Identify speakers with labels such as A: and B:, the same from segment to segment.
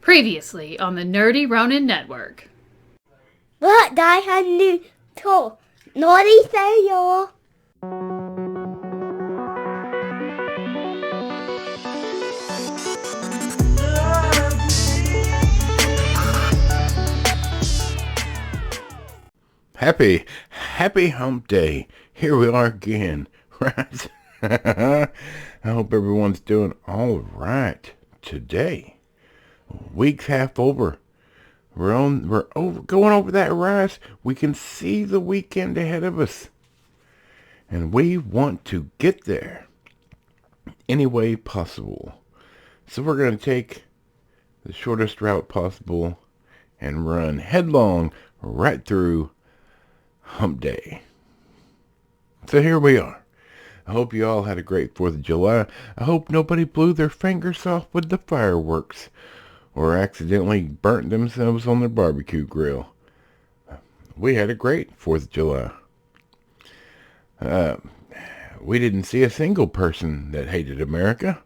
A: Previously on the Nerdy Ronin Network.
B: But I had new tool. Naughty fail.
C: Happy hump day. Here we are again, right? I hope everyone's doing all right today. Week's half over. We're going over that rise. We can see the weekend ahead of us. And we want to get there any way possible. So we're going to take the shortest route possible and run headlong right through hump day. So here we are. I hope you all had a great 4th of July. I hope nobody blew their fingers off with the fireworks or accidentally burnt themselves on their barbecue grill. We had a great 4th of July. We didn't see a single person that hated America.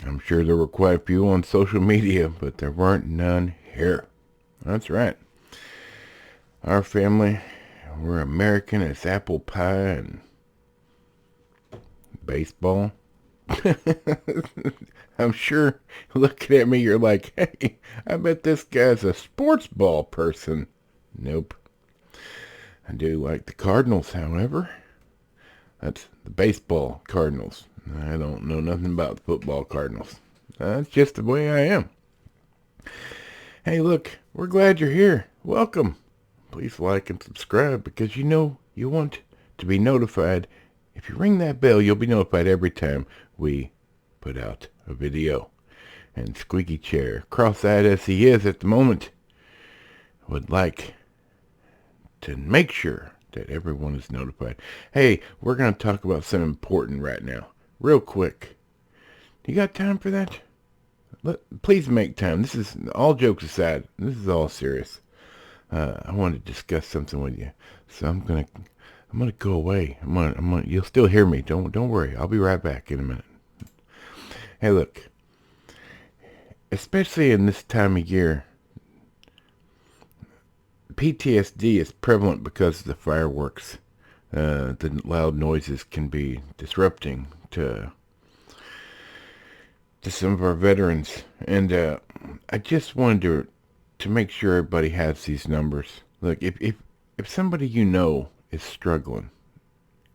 C: I'm sure there were quite a few on social media, but there weren't none here. That's right. Our family, we're American as apple pie and baseball. I'm sure looking at me, you're like, hey, I bet this guy's a sports ball person. Nope. I do like the Cardinals, however. That's the baseball Cardinals. I don't know nothing about the football Cardinals. That's just the way I am. Hey, look, we're glad you're here. Welcome. Please like and subscribe because you know you want to be notified. If you ring that bell, you'll be notified every time we put out a video. And Squeaky Chair, cross-eyed as he is at the moment, would like to make sure that everyone is notified. Hey, we're going to talk about something important right now. Real quick. You got time for that? Please make time. This is, all jokes aside, this is all serious. I want to discuss something with you. So I'm gonna go away. You'll still hear me. Don't worry. I'll be right back in a minute. Hey, look. Especially in this time of year, PTSD is prevalent because of the fireworks. The loud noises can be disrupting to some of our veterans. And I just wanted to make sure everybody has these numbers. Look, if somebody you know is struggling,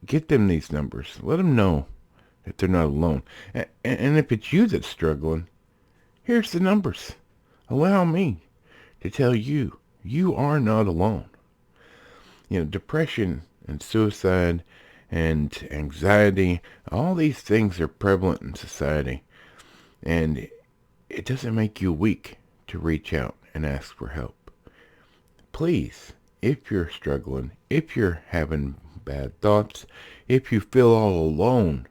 C: get them these numbers. Let them know that they're not alone. And if it's you that's struggling, here's the numbers. Allow me to tell you, you are not alone. You know, depression and suicide and anxiety, all these things are prevalent in society. And it doesn't make you weak to reach out and ask for help. Please, if you're struggling, if you're having bad thoughts, if you feel all alone,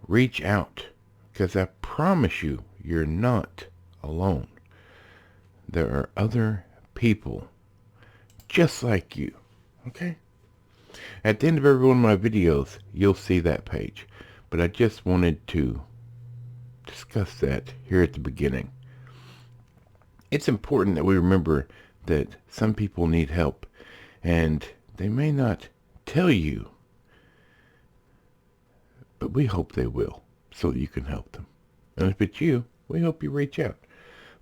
C: reach out. Because I promise you, you're not alone. There are other people just like you. Okay? At the end of every one of my videos, you'll see that page. But I just wanted to discuss that here at the beginning. It's important that we remember that some people need help, and they may not tell you, but we hope they will, so that you can help them. And if it's you, we hope you reach out.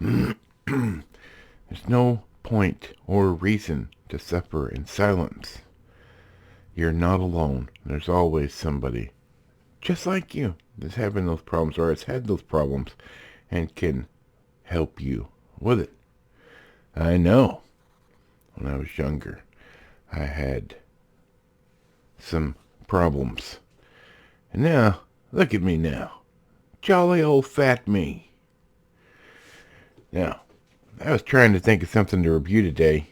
C: There's no point or reason to suffer in silence. You're not alone. There's always somebody just like you that's having those problems or has had those problems and can help you with it. I know when I was younger, I had some problems. And now, look at me now. Jolly old fat me. Now, I was trying to think of something to review today,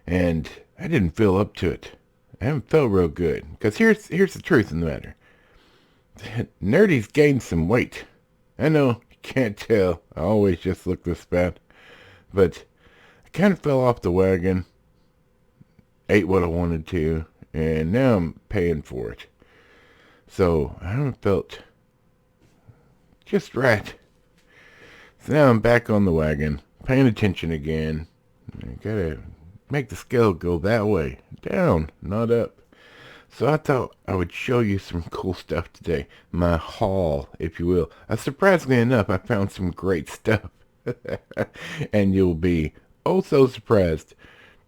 C: and I didn't feel up to it. I haven't felt real good. Because here's the truth in the matter. Nerdy's gained some weight. I know, you can't tell. I always just look this fat. But I kind of fell off the wagon. Ate what I wanted to. And now I'm paying for it. So I haven't felt just right. So now I'm back on the wagon, paying attention again. I gotta make the scale go that way. Down, not up. So I thought I would show you some cool stuff today. My haul, if you will. Surprisingly enough, I found some great stuff. And you'll be oh so surprised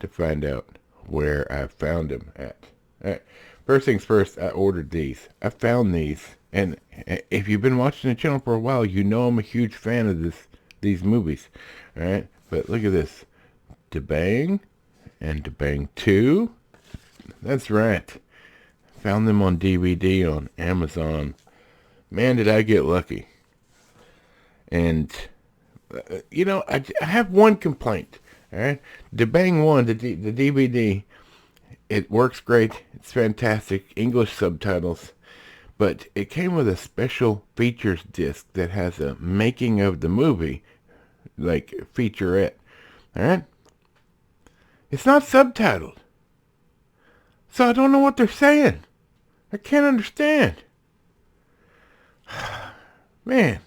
C: to find out where I found them at. Alright, first things first, I ordered these. I found these. And if you've been watching the channel for a while, you know I'm a huge fan of these movies. Alright, but look at this. Da Bang and Da Bang 2. That's right. Found them on DVD on Amazon. Man, did I get lucky. And, you know, I have one complaint. Alright? Da Bang 1, the DVD, it works great. It's fantastic. English subtitles. But it came with a special features disc that has a making of the movie, like featurette. Alright? It's not subtitled. So I don't know what they're saying. I can't understand. Man,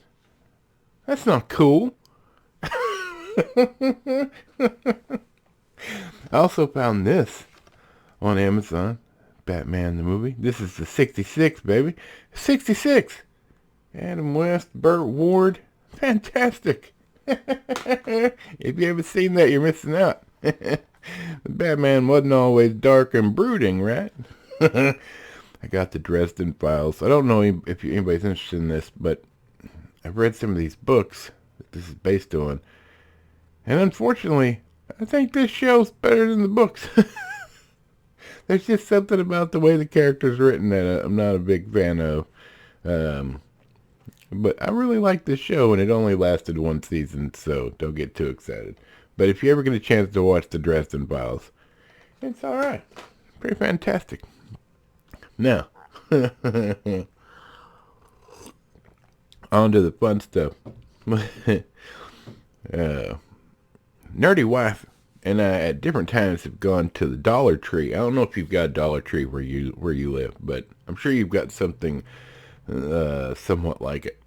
C: that's not cool. I also found this on Amazon. Batman the movie. This is the 66, baby. 66. Adam West, Burt Ward. Fantastic. If you haven't seen that, you're missing out. Batman wasn't always dark and brooding, right? I got the Dresden Files. I don't know if anybody's interested in this, but I've read some of these books that this is based on. And unfortunately, I think this show's better than the books. There's just something about the way the character's written that I'm not a big fan of. But I really like this show, and it only lasted one season, so don't get too excited. But if you ever get a chance to watch the Dresden Files, it's alright. Pretty fantastic. Now, on to the fun stuff. Nerdy wife and I at different times have gone to the Dollar Tree. I don't know if you've got a Dollar Tree where you live, but I'm sure you've got something somewhat like it.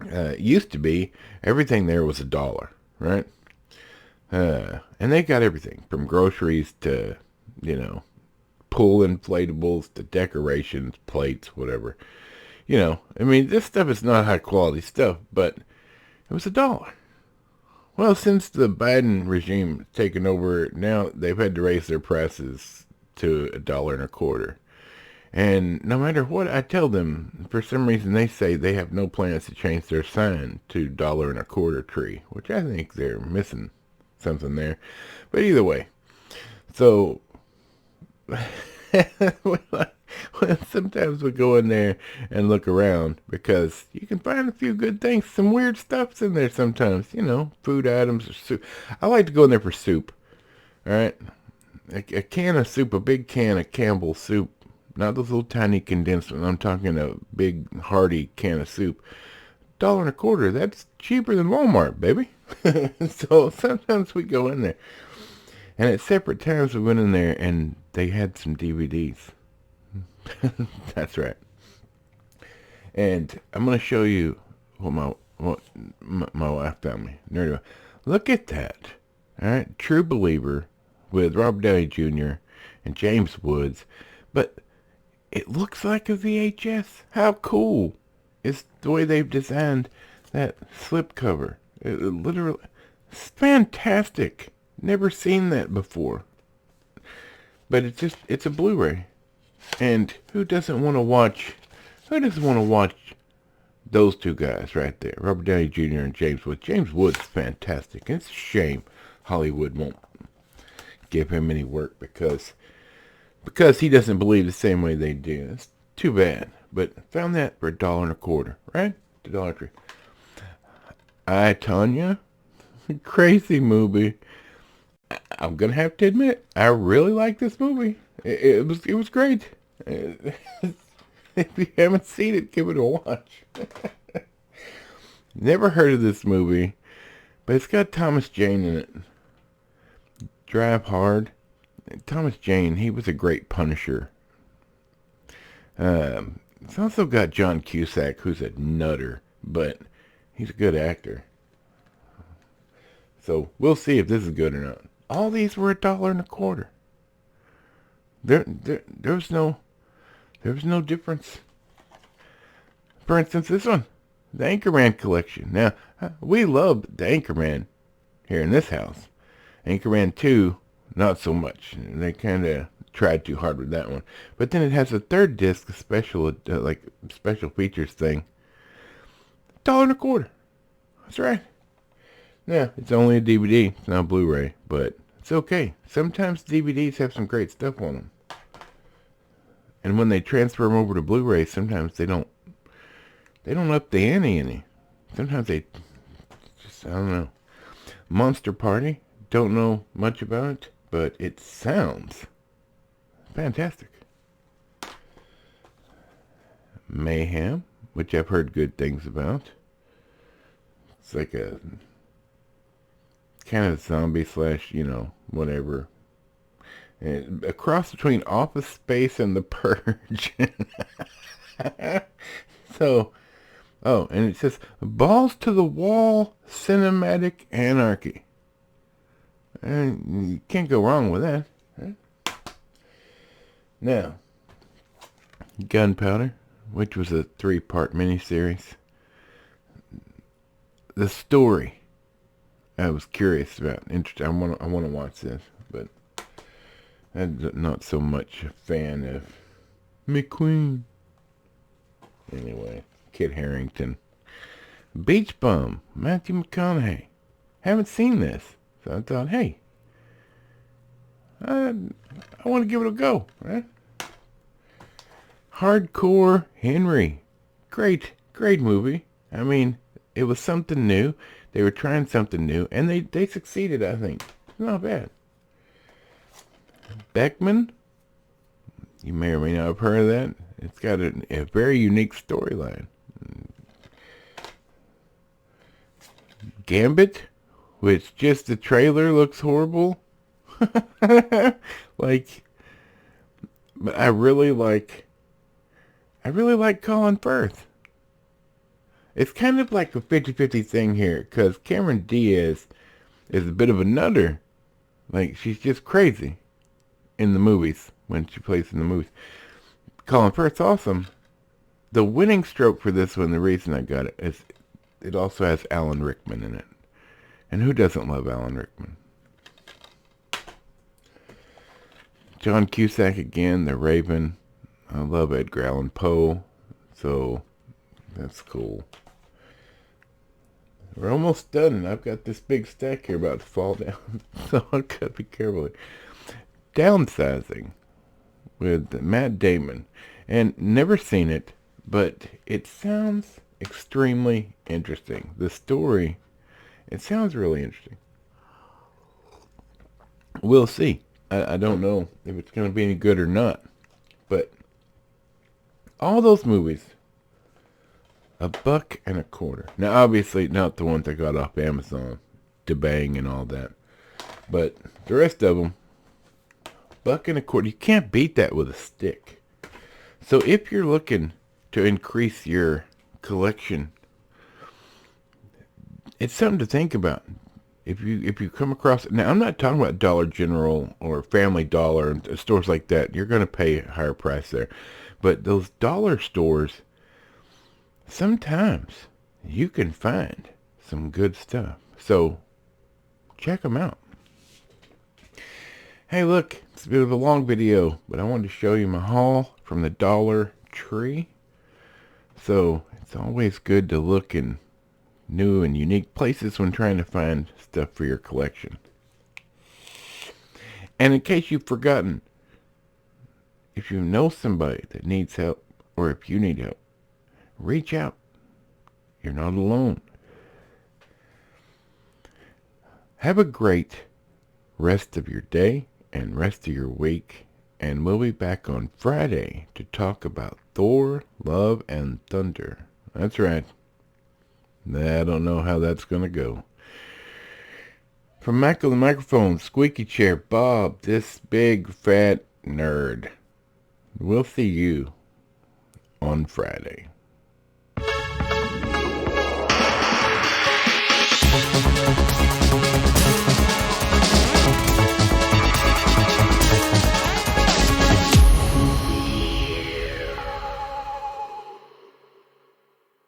C: It used to be everything there was $1, right? And they got everything from groceries to, you know, pool inflatables to decorations, plates, whatever. You know, I mean, this stuff is not high quality stuff, but it was $1. Well, since the Biden regime has taken over, now they've had to raise their prices to $1.25. And no matter what I tell them, for some reason they say they have no plans to change their sign to $1.25 tree, which I think they're missing something there. But either way, so sometimes we go in there and look around because you can find a few good things. Some weird stuff's in there sometimes, you know, food items or soup. I like to go in there for soup. All right, a can of soup, a big can of Campbell's soup, not those little tiny condensed ones. I'm talking a big hearty can of soup. $1.25. That's cheaper than Walmart, baby. So sometimes we go in there, and at separate times we went in there and they had some DVDs. That's right. And I'm going to show you what my wife found me. Nerdy wife. Look at that. All right, True Believer with Robert Downey Jr. and James Woods, but it looks like a VHS. How cool is the way they've designed that slipcover? It literally, it's fantastic. Never seen that before. But it's a Blu-ray. And who doesn't want to watch those two guys right there, Robert Downey Jr. and James Woods. James Woods is fantastic. And it's a shame Hollywood won't give him any work because he doesn't believe the same way they do. It's too bad. But found that for $1.25, right? The Dollar Tree. I, Tonya, crazy movie. I'm gonna have to admit, I really like this movie. It was great. If you haven't seen it, give it a watch. Never heard of this movie, but it's got Thomas Jane in it. Drive Hard. Thomas Jane, he was a great Punisher. It's also got John Cusack, who's a nutter, but he's a good actor. So we'll see if this is good or not. All these were $1.25. There was no difference. For instance, this one, the Anchorman collection. Now, we love the Anchorman here in this house. Anchorman 2, not so much. They kind of tried too hard with that one. But then it has a third disc, a special, special features thing. $1.25. That's right. Now, it's only a DVD. It's not Blu-ray, but it's okay. Sometimes DVDs have some great stuff on them. And when they transfer them over to Blu-ray, sometimes they don't up the ante any. Sometimes they just, I don't know. Monster Party, don't know much about it, but it sounds fantastic. Mayhem, which I've heard good things about. It's like a kind of zombie slash, whatever. And a cross between Office Space and The Purge. So, and it says, balls to the wall cinematic anarchy. And you can't go wrong with that. Huh? Now, Gunpowder, which was a 3-part miniseries. The story, I was curious about. Interesting. I want to watch this, but I'm not so much a fan of McQueen. Anyway, Kit Harington. Beach Bum, Matthew McConaughey. Haven't seen this, so I thought, hey, I want to give it a go, right? Hardcore Henry. Great movie. I mean, it was something new. They were trying something new, and they succeeded, I think. Not bad. Beckman. You may or may not have heard of that. It's got a very unique storyline. Gambit, which just the trailer looks horrible. But I really like Colin Firth. It's kind of like a 50-50 thing here, because Cameron Diaz is a bit of a nutter. Like, she's just crazy in the movies, when she plays in the movies. Colin Firth's awesome. The winning stroke for this one, the reason I got it, is it also has Alan Rickman in it. And who doesn't love Alan Rickman? John Cusack again, The Raven. I love Edgar Allan Poe, so that's cool. We're almost done, and I've got this big stack here about to fall down, so I've got to be careful. Downsizing with Matt Damon, and never seen it, but it sounds extremely interesting. The story, it sounds really interesting. We'll see. I don't know if it's going to be any good or not, but all those movies, $1.25. Now, obviously, not the ones I got off Amazon, DeBang and all that, but the rest of them, $1.25. You can't beat that with a stick. So if you're looking to increase your collection, it's something to think about. If you come across it, now I'm not talking about Dollar General or Family Dollar and stores like that. You're going to pay a higher price there. But those dollar stores, sometimes you can find some good stuff. So check them out. Hey, look, it's a bit of a long video, but I wanted to show you my haul from the Dollar Tree. So it's always good to look in new and unique places when trying to find stuff for your collection. And in case you've forgotten, if you know somebody that needs help, or if you need help, reach out. You're not alone. Have a great rest of your day and rest of your week, and we'll be back on Friday to talk about Thor, Love, and Thunder. That's right. I don't know how that's going to go. From Mac on the microphone, Squeaky Chair, Bob, this big fat nerd. We'll see you on Friday.